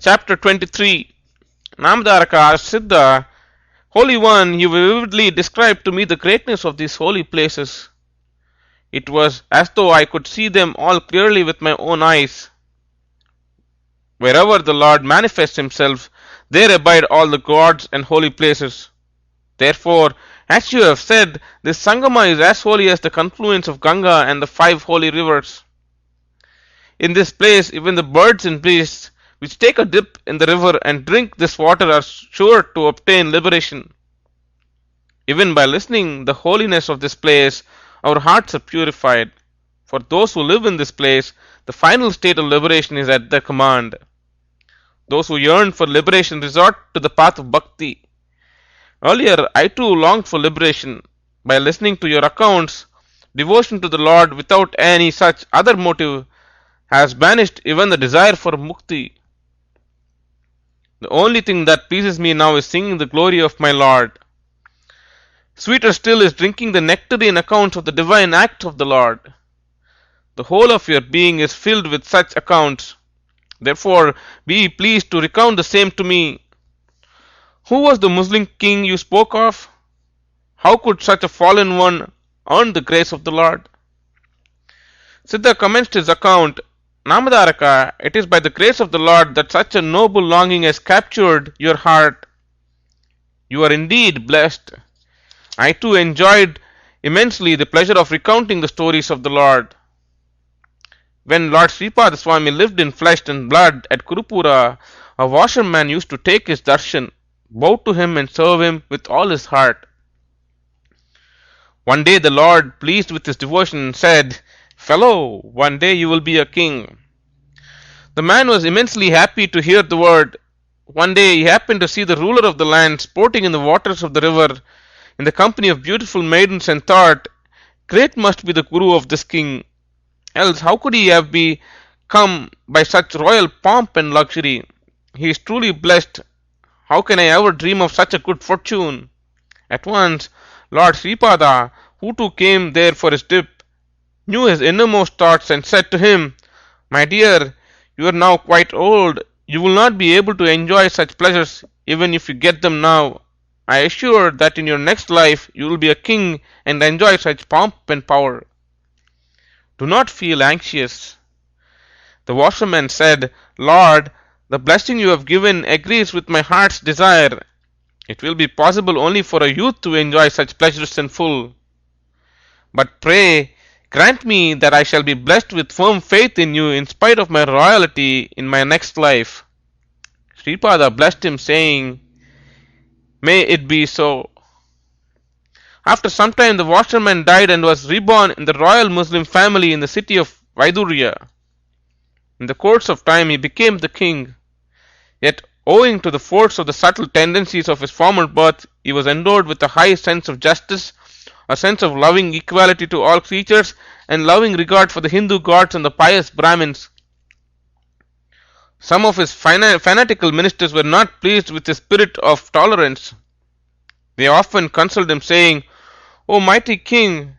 Chapter 23. Namdharaka asked Siddha, Holy One, you vividly described to me the greatness of these holy places. It was as though I could see them all clearly with my own eyes. Wherever the Lord manifests himself, there abide all the gods and holy places. Therefore, as you have said, this Sangama is as holy as the confluence of Ganga and the 5 holy rivers. In this place, even the birds and beasts which take a dip in the river and drink this water are sure to obtain liberation. Even by listening the holiness of this place, our hearts are purified. For those who live in this place, the final state of liberation is at their command. Those who yearn for liberation resort to the path of bhakti. Earlier, I too longed for liberation. By listening to your accounts, devotion to the Lord without any such other motive has banished even the desire for mukti. The only thing that pleases me now is singing the glory of my Lord. Sweeter still is drinking the nectarian accounts of the divine act of the Lord. The whole of your being is filled with such accounts. Therefore, be pleased to recount the same to me. Who was the Muslim king you spoke of? How could such a fallen one earn the grace of the Lord? Siddha commenced his account. Namadharaka, it is by the grace of the Lord that such a noble longing has captured your heart. You are indeed blessed. I too enjoyed immensely the pleasure of recounting the stories of the Lord. When Lord Sripada Swami lived in flesh and blood at Kurupura, a washerman used to take his darshan, bow to him and serve him with all his heart. One day the Lord, pleased with his devotion, said, Fellow, one day you will be a king. The man was immensely happy to hear the word. One day he happened to see the ruler of the land sporting in the waters of the river in the company of beautiful maidens and thought, Great must be the guru of this king. Else how could he have become by such royal pomp and luxury? He is truly blessed. How can I ever dream of such a good fortune? At once, Lord Sripada, who too came there for his dip, knew his innermost thoughts and said to him, My dear, you are now quite old. You will not be able to enjoy such pleasures even if you get them now. I assure that in your next life you will be a king and enjoy such pomp and power. Do not feel anxious. The washerman said, Lord, the blessing you have given agrees with my heart's desire. It will be possible only for a youth to enjoy such pleasures in full. But pray, grant me that I shall be blessed with firm faith in you in spite of my royalty in my next life. Sripada blessed him, saying, May it be so. After some time, the washerman died and was reborn in the royal Muslim family in the city of Vaidurya. In the course of time, he became the king. Yet, owing to the force of the subtle tendencies of his former birth, he was endowed with a high sense of justice, a sense of loving equality to all creatures, and loving regard for the Hindu gods and the pious Brahmins. Some of his fanatical ministers were not pleased with his spirit of tolerance. They often consoled him, saying, O mighty king,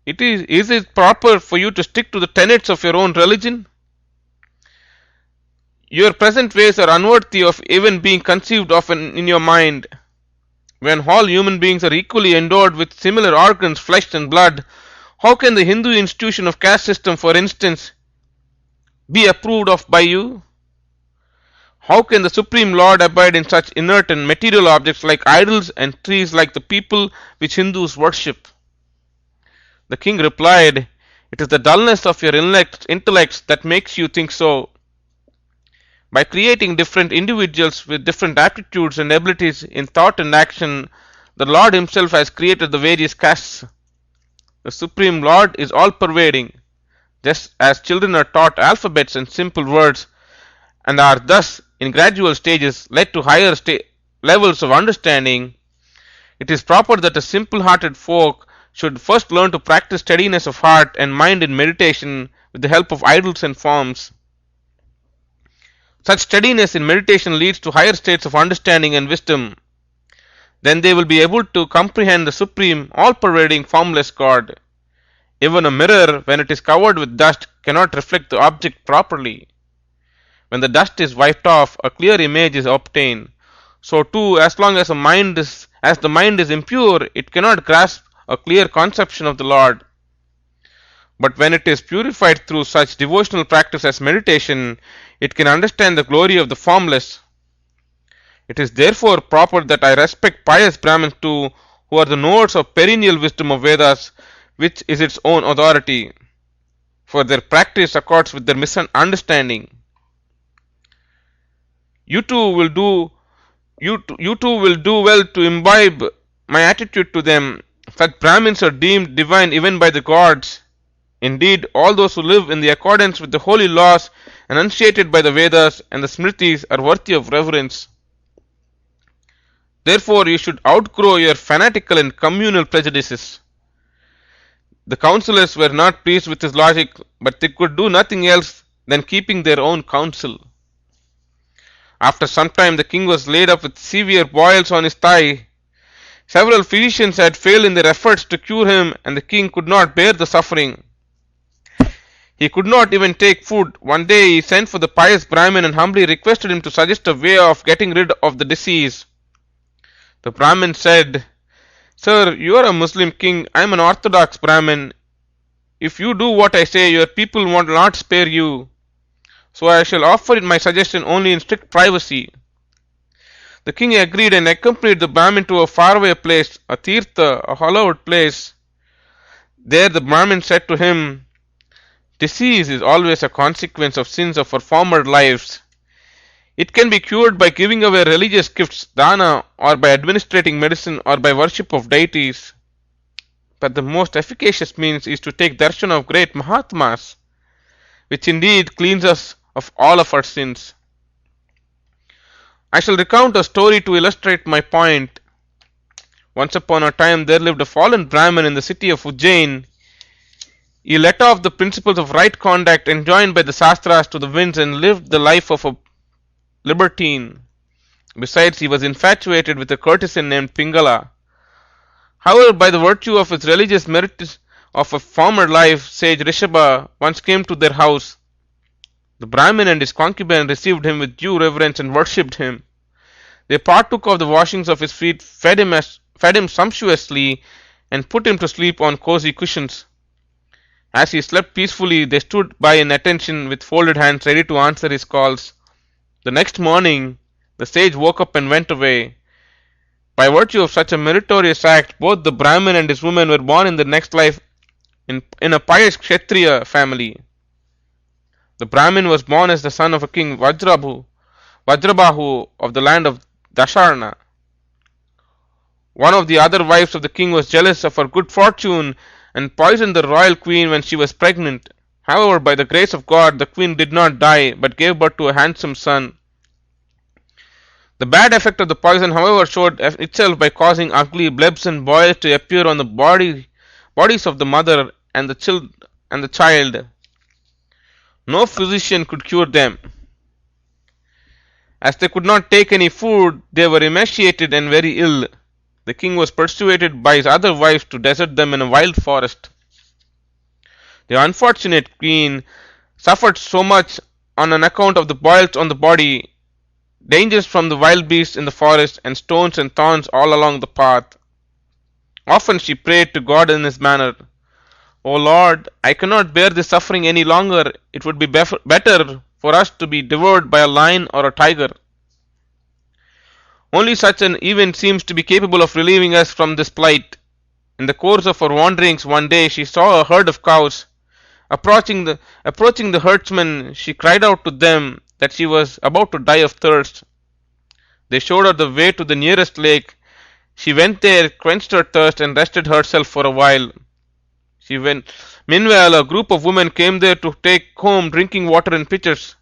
is it proper for you to stick to the tenets of your own religion? Your present ways are unworthy of even being conceived of in your mind. When all human beings are equally endowed with similar organs, flesh and blood, how can the Hindu institution of caste system, for instance, be approved of by you? How can the Supreme Lord abide in such inert and material objects like idols and trees like the people which Hindus worship? The king replied, It is the dullness of your intellects that makes you think so. By creating different individuals with different aptitudes and abilities in thought and action, the Lord himself has created the various castes. The Supreme Lord is all-pervading. Just as children are taught alphabets and simple words, and are thus in gradual stages led to higher levels of understanding, it is proper that a simple-hearted folk should first learn to practice steadiness of heart and mind in meditation with the help of idols and forms. Such steadiness in meditation leads to higher states of understanding and wisdom. Then they will be able to comprehend the supreme, all-pervading, formless God. Even a mirror, when it is covered with dust, cannot reflect the object properly. When the dust is wiped off, a clear image is obtained. So too, as long as the mind is impure, it cannot grasp a clear conception of the Lord. But when it is purified through such devotional practice as meditation, it can understand the glory of the formless. It is therefore proper that I respect pious Brahmins too, who are the knowers of perennial wisdom of Vedas, which is its own authority, for their practice accords with their misunderstanding. You too will do well to imbibe my attitude to them. Such Brahmins are deemed divine even by the gods. Indeed, all those who live in the accordance with the holy laws enunciated by the Vedas and the Smritis are worthy of reverence. Therefore, you should outgrow your fanatical and communal prejudices. The councillors were not pleased with his logic, but they could do nothing else than keeping their own counsel. After some time, the king was laid up with severe boils on his thigh. Several physicians had failed in their efforts to cure him, and the king could not bear the suffering. He could not even take food. One day he sent for the pious Brahmin and humbly requested him to suggest a way of getting rid of the disease. The Brahmin said, "Sir, you are a Muslim king, I am an orthodox Brahmin. If you do what I say, your people will not spare you. So I shall offer my suggestion only in strict privacy." The king agreed and accompanied the Brahmin to a faraway place, a tirtha, a hallowed place. There the Brahmin said to him, "Disease is always a consequence of sins of our former lives. It can be cured by giving away religious gifts, dana, or by administering medicine, or by worship of deities. But the most efficacious means is to take darshan of great Mahatmas, which indeed cleans us of all of our sins." I shall recount a story to illustrate my point. Once upon a time there lived a fallen Brahmin in the city of Ujjain. He let off the principles of right conduct enjoined by the Shastras to the winds and lived the life of a libertine. Besides, he was infatuated with a courtesan named Pingala. However, by the virtue of his religious merit of a former life, sage Rishabha once came to their house. The Brahmin and his concubine received him with due reverence and worshipped him. They partook of the washings of his feet, fed him sumptuously, and put him to sleep on cozy cushions. As he slept peacefully, they stood by in attention with folded hands, ready to answer his calls. The next morning, the sage woke up and went away. By virtue of such a meritorious act, both the Brahmin and his woman were born in the next life in a pious Kshatriya family. The Brahmin was born as the son of a king Vajrabahu of the land of Dasharna. One of the other wives of the king was jealous of her good fortune and poisoned the royal queen when she was pregnant. However, by the grace of God, the queen did not die, but gave birth to a handsome son. The bad effect of the poison, however, showed itself by causing ugly blebs and boils to appear on the bodies of the mother and the child. No physician could cure them. As they could not take any food, they were emaciated and very ill. The king was persuaded by his other wives to desert them in a wild forest. The unfortunate queen suffered so much on account of the boils on the body, dangers from the wild beasts in the forest, and stones and thorns all along the path. Often she prayed to God in this manner, "O Lord, I cannot bear this suffering any longer. It would be better for us to be devoured by a lion or a tiger." Only such an event seems to be capable of relieving us from this plight. In the course of her wanderings one day she saw a herd of cows. Approaching the herdsmen, she cried out to them that she was about to die of thirst. They showed her the way to the nearest lake. She went there, quenched her thirst, and rested herself for a while. Meanwhile, a group of women came there to take home drinking water in pitchers.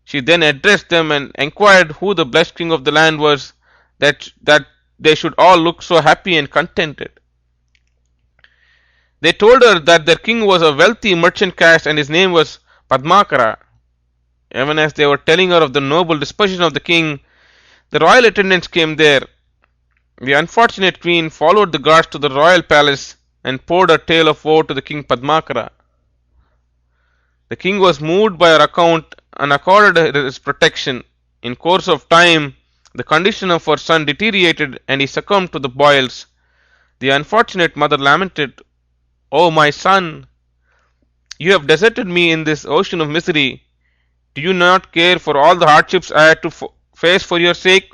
She then addressed them and inquired who the blessed king of the land was, that they should all look so happy and contented. They told her that their king was a wealthy merchant caste and his name was Padmakara. Even as they were telling her of the noble disposition of the king, the royal attendants came there. The unfortunate queen followed the guards to the royal palace and poured her tale of woe to the king Padmakara. The king was moved by her account and accorded her his protection. In course of time, the condition of her son deteriorated and he succumbed to the boils. The unfortunate mother lamented, "O my son, you have deserted me in this ocean of misery. Do you not care for all the hardships I had to face for your sake?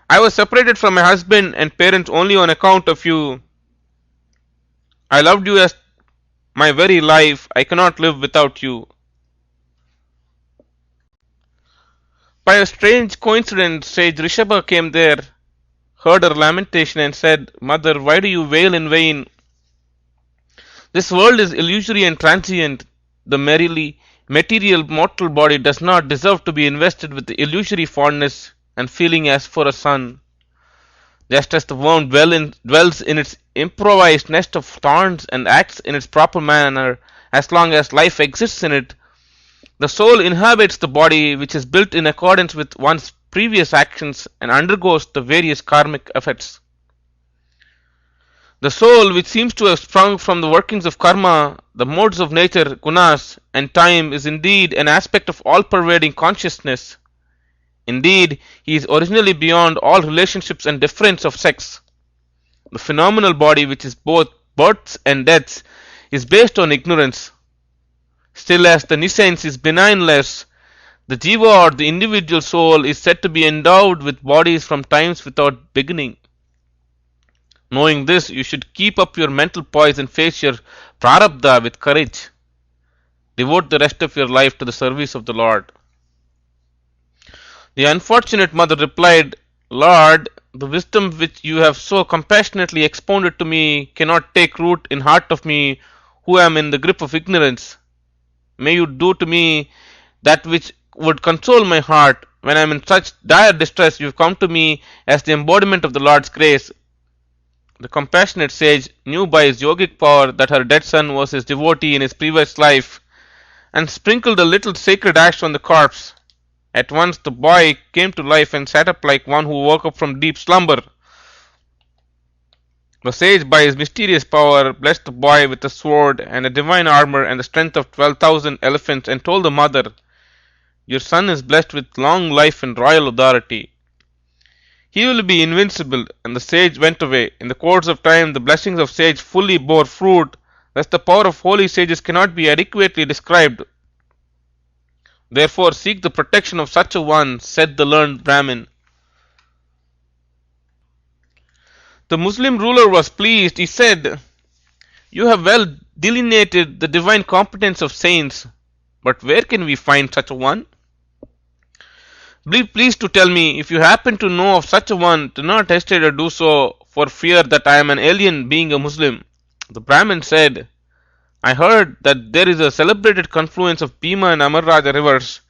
I was separated from my husband and parents only on account of you. I loved you as my very life. I cannot live without you." By a strange coincidence, sage Rishabha came there, heard her lamentation, and said, "Mother, why do you wail in vain? This world is illusory and transient. The merely material mortal body does not deserve to be invested with the illusory fondness and feeling as for a son. Just as the worm dwells in its improvised nest of thorns and acts in its proper manner as long as life exists in it, the soul inhabits the body which is built in accordance with one's previous actions and undergoes the various karmic effects. The soul, which seems to have sprung from the workings of karma, the modes of nature, gunas, and time, is indeed an aspect of all-pervading consciousness. Indeed, he is originally beyond all relationships and difference of sex. The phenomenal body, which is both births and deaths, is based on ignorance. Still, as the nescience is benignless, the jiva or the individual soul is said to be endowed with bodies from times without beginning. Knowing this, you should keep up your mental poise and face your prarabdha with courage. Devote the rest of your life to the service of the Lord." The unfortunate mother replied, "Lord, the wisdom which you have so compassionately expounded to me cannot take root in heart of me who am in the grip of ignorance. May you do to me that which would console my heart. When I am in such dire distress, you have come to me as the embodiment of the Lord's grace." The compassionate sage knew by his yogic power that her dead son was his devotee in his previous life, and sprinkled a little sacred ash on the corpse. At once the boy came to life and sat up like one who woke up from deep slumber. The sage, by his mysterious power, blessed the boy with a sword and a divine armor and the strength of 12,000 elephants, and told the mother, "Your son is blessed with long life and royal authority. He will be invincible." And the sage went away. In the course of time, the blessings of sage fully bore fruit. Thus, the power of holy sages cannot be adequately described. "Therefore, seek the protection of such a one," said the learned Brahmin. The Muslim ruler was pleased. He said, "You have well delineated the divine competence of saints, but where can we find such a one? Be pleased to tell me. If you happen to know of such a one, do not hesitate to do so, for fear that I am an alien, being a Muslim." The Brahmin said, "I heard that there is a celebrated confluence of Bhima and Amarraja rivers.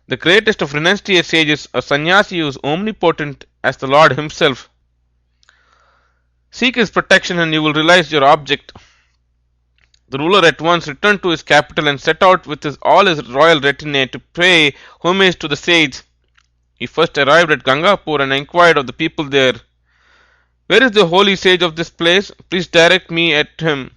The greatest of renunciate sages, a sannyasi who is omnipotent as the Lord himself. Seek his protection and you will realize your object." The ruler at once returned to his capital and set out with all his royal retinue to pay homage to the sage. He first arrived at Gangapur and inquired of the people there, "Where is the holy sage of this place? Please direct me at him."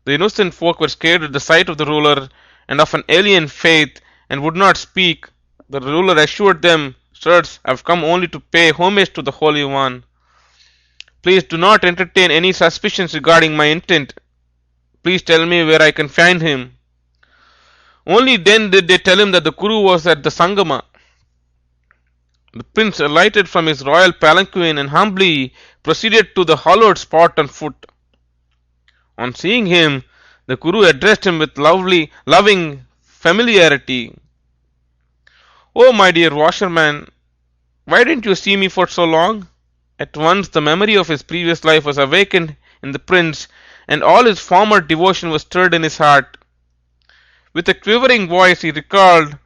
The innocent folk were scared at the sight of the ruler and of an alien faith and would not speak. The ruler assured them, "Sirs, I have come only to pay homage to the Holy One. Please do not entertain any suspicions regarding my intent. Please tell me where I can find him." Only then did they tell him that the Guru was at the Sangama. The prince alighted from his royal palanquin and humbly proceeded to the hallowed spot on foot. On seeing him, the Guru addressed him with loving familiarity. "Oh, my dear washerman, why didn't you see me for so long?" At once the memory of his previous life was awakened in the prince, and all his former devotion was stirred in his heart. With a quivering voice he recalled,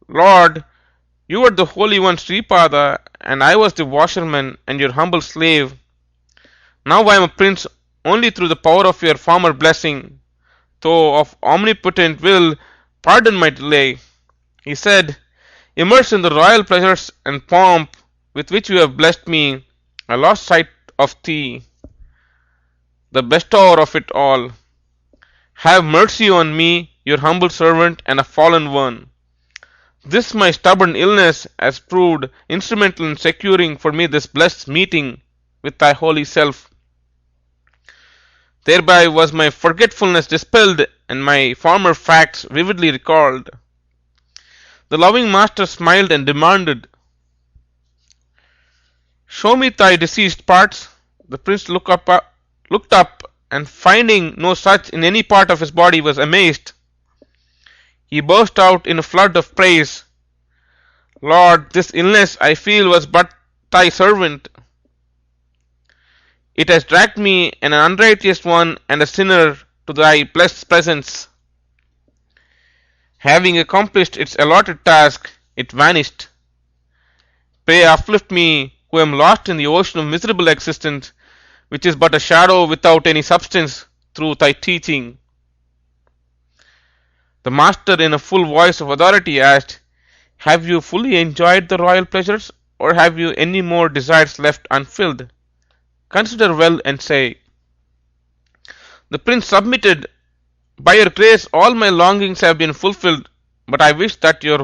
"Lord, you were the Holy One Sripada, and I was the washerman and your humble slave. Now I am a prince only through the power of your former blessing. Though of omnipotent will, pardon my delay." He said, "Immersed in the royal pleasures and pomp with which you have blessed me, I lost sight of thee, the bestower of it all. Have mercy on me, your humble servant and a fallen one. This my stubborn illness has proved instrumental in securing for me this blessed meeting with thy holy self. Thereby was my forgetfulness dispelled and my former facts vividly recalled. The loving master smiled and demanded, "Show me thy deceased parts." The prince looked up and finding no such in any part of his body was amazed. He burst out in a flood of praise. "Lord, this illness I feel was but thy servant. It has dragged me, an unrighteous one and a sinner, to thy blessed presence. Having accomplished its allotted task, it vanished. Pray uplift me, who am lost in the ocean of miserable existence, which is but a shadow without any substance, through thy teaching." The master, in a full voice of authority, asked, "Have you fully enjoyed the royal pleasures, or have you any more desires left unfilled? Consider well and say." The prince submitted. "By your grace all my longings have been fulfilled, but I wish that your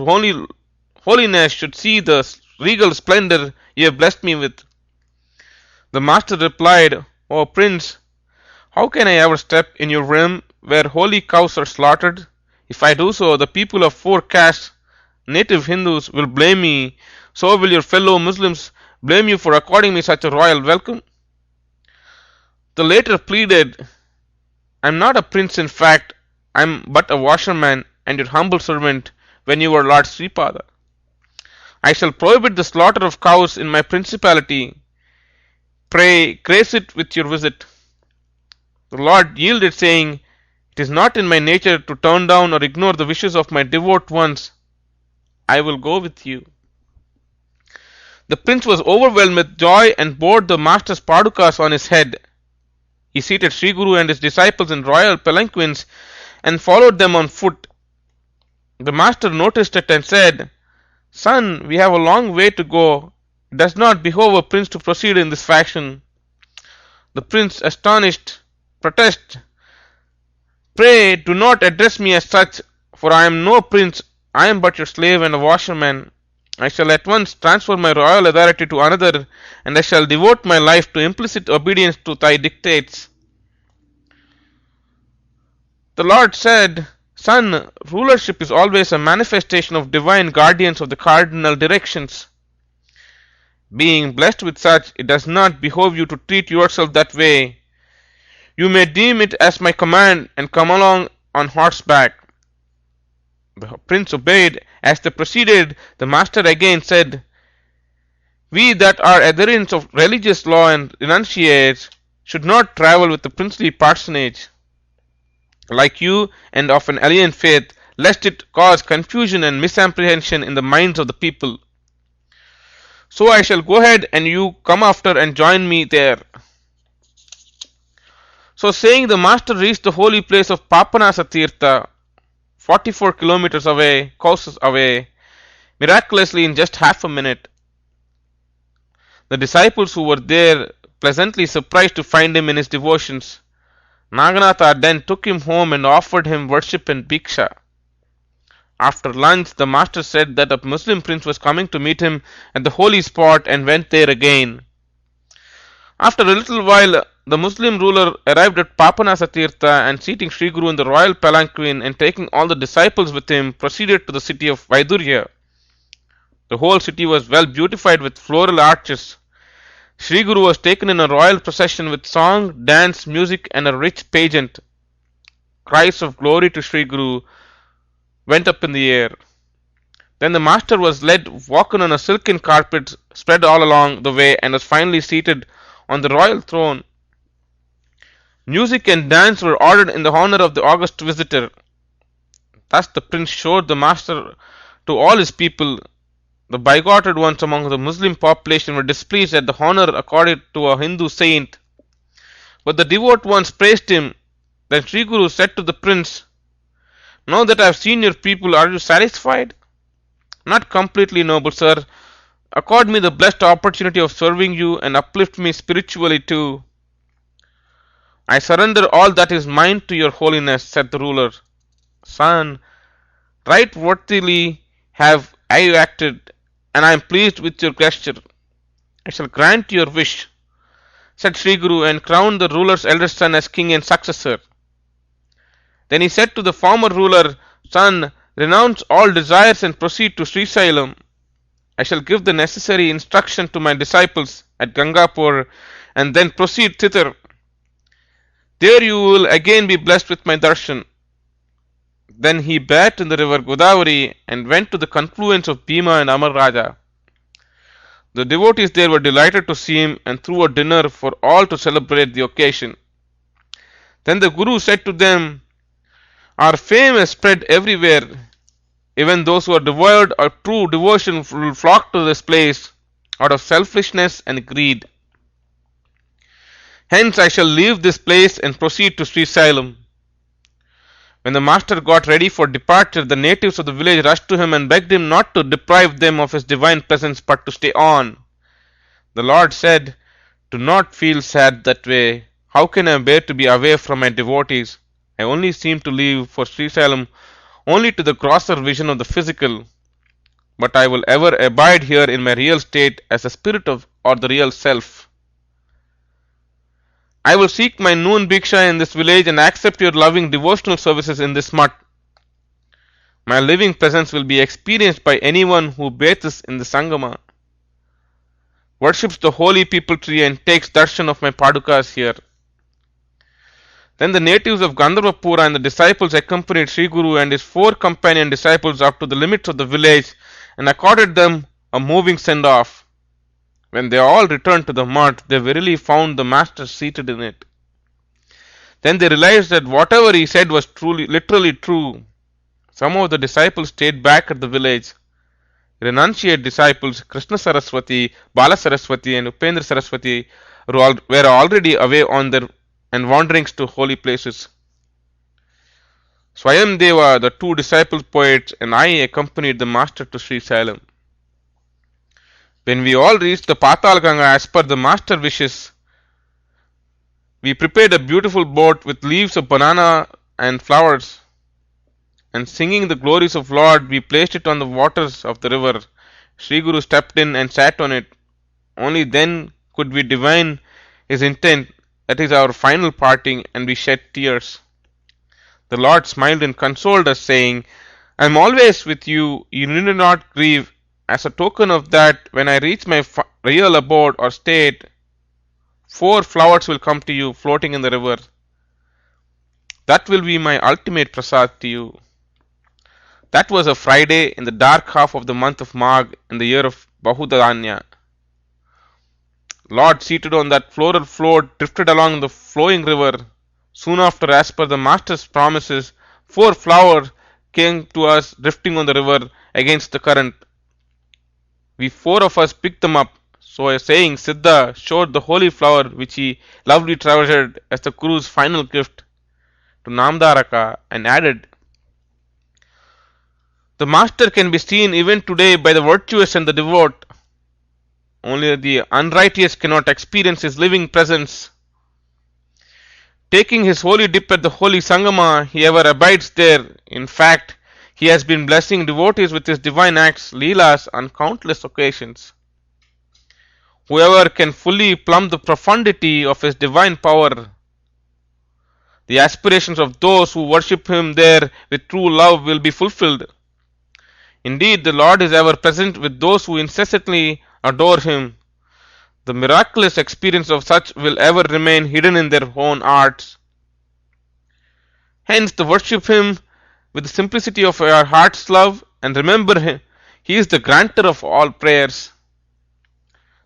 holiness should see the regal splendor you have blessed me with." The master replied, "O prince, how can I ever step in your realm where holy cows are slaughtered? If I do so, the people of 4 castes, native Hindus, will blame me. So will your fellow Muslims blame you for according me such a royal welcome." The latter pleaded, "I am not a prince, in fact, I am but a washerman and your humble servant when you were Lord Sripada. I shall prohibit the slaughter of cows in my principality. Pray grace it with your visit." The Lord yielded, saying, "It is not in my nature to turn down or ignore the wishes of my devout ones. I will go with you." The prince was overwhelmed with joy and bore the master's padukas on his head. He seated Sriguru and his disciples in royal palanquins and followed them on foot. The master noticed it and said, "Son, we have a long way to go. It does not behove a prince to proceed in this fashion." The prince, astonished, protested, "Pray do not address me as such, for I am no prince. I am but your slave and a washerman. I shall at once transfer my royal authority to another, and I shall devote my life to implicit obedience to thy dictates." The Lord said, "Son, rulership is always a manifestation of divine guardians of the cardinal directions. Being blessed with such, it does not behove you to treat yourself that way. You may deem it as my command and come along on horseback." The prince obeyed. As they proceeded, the master again said, "We that are adherents of religious law and renunciates should not travel with the princely personage like you and of an alien faith, lest it cause confusion and misapprehension in the minds of the people. So I shall go ahead and you come after and join me there." So saying, the master reached the holy place of Papanasa 44 kilometers away, courses away, miraculously in just half a minute. The disciples who were there pleasantly surprised to find him in his devotions. Naganatha then took him home and offered him worship and bhiksha. After lunch, the master said that a Muslim prince was coming to meet him at the holy spot and went there again. After a little while, the Muslim ruler arrived at Papanasa and seating Sriguru in the royal palanquin and taking all the disciples with him, proceeded to the city of Vaidurya. The whole city was well beautified with floral arches. Sriguru was taken in a royal procession with song, dance, music, and a rich pageant. Cries of glory to Sriguru went up in the air. Then the master was led walking on a silken carpet spread all along the way and was finally seated on the royal throne. Music and dance were ordered in the honor of the august visitor. Thus the prince showed the master to all his people. The bigoted ones among the Muslim population were displeased at the honor accorded to a Hindu saint, but the devout ones praised him. Then Sri Guru said to the prince, "Now that I have seen your people, are you satisfied?" "Not completely, noble sir. Accord me the blessed opportunity of serving you and uplift me spiritually too." I surrender all that is mine to your holiness, said the ruler. Son, right worthily have I acted, and I am pleased with your gesture. I shall grant your wish, said Sriguru, and crowned the ruler's eldest son as king and successor. Then he said to the former ruler, Son, renounce all desires and proceed to Srisailam. I shall give the necessary instruction to my disciples at Gangapur, and then proceed thither. There you will again be blessed with my darshan. Then he bathed in the river Godavari and went to the confluence of Bhima and Amar Raja. The devotees there were delighted to see him and threw a dinner for all to celebrate the occasion. Then the Guru said to them, Our fame has spread everywhere. Even those who are devoid of true devotion will flock to this place out of selfishness and greed. Hence I shall leave this place and proceed to Srisailam. When the master got ready for departure, the natives of the village rushed to him and begged him not to deprive them of his divine presence but to stay on. The Lord said, Do not feel sad that way. How can I bear to be away from my devotees? I only seem to leave for Srisailam only to the grosser vision of the physical, but I will ever abide here in my real state as the spirit of or the real self. I will seek my noon bhiksha in this village and accept your loving devotional services in this mutt. My living presence will be experienced by anyone who bathes in the Sangama, worships the holy people tree and takes darshan of my padukas here. Then the natives of Gandharvapura and the disciples accompanied Sri Guru and his 4 companion disciples up to the limits of the village and accorded them a moving send-off. When they all returned to the mart, they verily found the master seated in it. Then they realized that whatever he said was literally true. Some of the disciples stayed back at the village. Renunciate disciples Krishna Saraswati, Bala Saraswati and Upendra Saraswati were already away on their and wanderings to holy places. Swayam Deva, the 2 disciple poets, and I accompanied the master to Srisailam. When we all reached the Patal Ganga as per the master wishes, we prepared a beautiful boat with leaves of banana and flowers, and singing the glories of Lord, we placed it on the waters of the river. Sri Guru stepped in and sat on it. Only then could we divine his intent. That is our final parting, and we shed tears. The Lord smiled and consoled us, saying, I am always with you, you need not grieve. As a token of that, when I reach my real abode or state, 4 flowers will come to you floating in the river. That will be my ultimate prasad to you. That was a Friday in the dark half of the month of Magh in the year of Bahudanya. Lord, seated on that floral float, drifted along the flowing river. Soon after, as per the master's promises, 4 flowers came to us drifting on the river against the current. We 4 of us picked them up. So saying, Siddha showed the holy flower which he lovingly treasured as the Guru's final gift to Namdaraka and added, The master can be seen even today by the virtuous and the devout. Only the unrighteous cannot experience his living presence. Taking his holy dip at the holy Sangama, he ever abides there. In fact, he has been blessing devotees with his divine acts, leelas, on countless occasions. Whoever can fully plumb the profundity of his divine power, the aspirations of those who worship him there with true love will be fulfilled. Indeed, the Lord is ever present with those who incessantly adore him. The miraculous experience of such will ever remain hidden in their own hearts. Hence, to worship him with the simplicity of our heart's love and remember him, he is the granter of all prayers.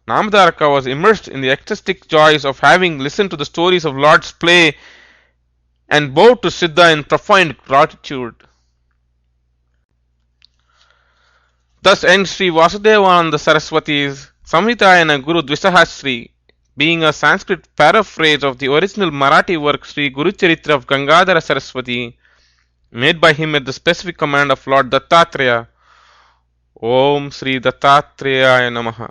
Namdaraka was immersed in the ecstatic joys of having listened to the stories of Lord's play and bowed to Siddha in profound gratitude. Thus ends Sri Vasudevananda Saraswati's Samhitayana Guru Dvisahasri, being a Sanskrit paraphrase of the original Marathi work Sri Guru Charitra of Gangadhara Saraswati, made by him at the specific command of Lord Dattatreya. Om Sri Dattatreya Namaha.